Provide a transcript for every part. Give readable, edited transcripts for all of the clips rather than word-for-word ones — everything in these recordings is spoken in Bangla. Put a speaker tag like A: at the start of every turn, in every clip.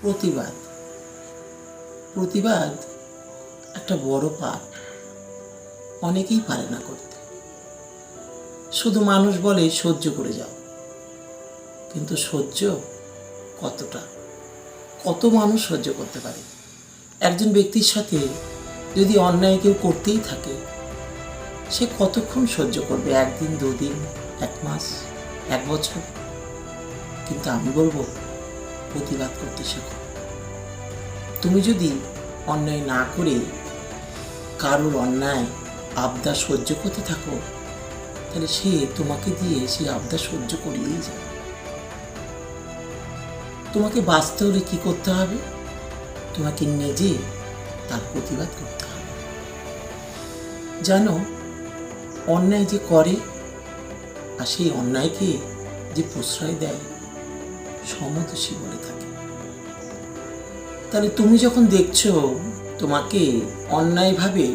A: প্রতিবাদ প্রতিবাদ একটা বড় পাপ। অনেকেই পারে না করতে। শুধু মানুষ বলে সহ্য করে যাও, কিন্তু সহ্য কত মানুষ সহ্য করতে পারে? একজন ব্যক্তির সাথে যদি অন্যায় কেউ করতেই থাকে, সে কতক্ষণ সহ্য করবে? একদিন, দুদিন, এক মাস, এক বছর? কিন্তু আমি বলবো, প্রতিবাদ করতে শেখো। তুমি যদি অন্যায় না করে কারোর অন্যায় আবদার সহ্য করতে থাকো, তাহলে সে তোমাকে দিয়ে সেই আবদার সহ্য করিয়েই যাবে। তোমাকে বাঁচতে হলে কি করতে হবে? তোমাকে নিজে তার প্রতিবাদ করতে হবে। জানো, অন্যায় যে করে আর সেই অন্যায়কে যে প্রশ্রয় দেয়, সমদোষী বলে থাকে। তাহলে তুমি যখন দেখছো তোমাকে অন্যায়ভাবে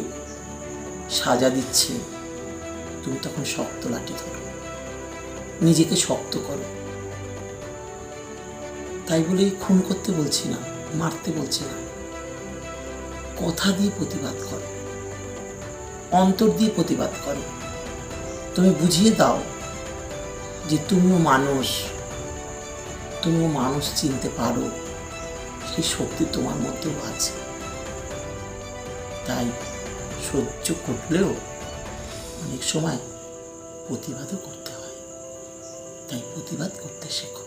A: সাজা দিচ্ছে, তুমি তখন শক্ত লাঠি ধরো, নিজেকে শক্ত করো। তাই বলে খুন করতে বলছি না, মারতে বলছি না। কথা দিয়ে প্রতিবাদ করো, অন্তর দিয়ে প্রতিবাদ করো। তুমি বুঝিয়ে দাও যে তুমিও মানুষ চিনতে পারো, সেই শক্তি তোমার মধ্যেও আছে। তাই সহ্য করলেও অনেক সময় প্রতিবাদও করতে হয়। তাই প্রতিবাদ করতে শেখো।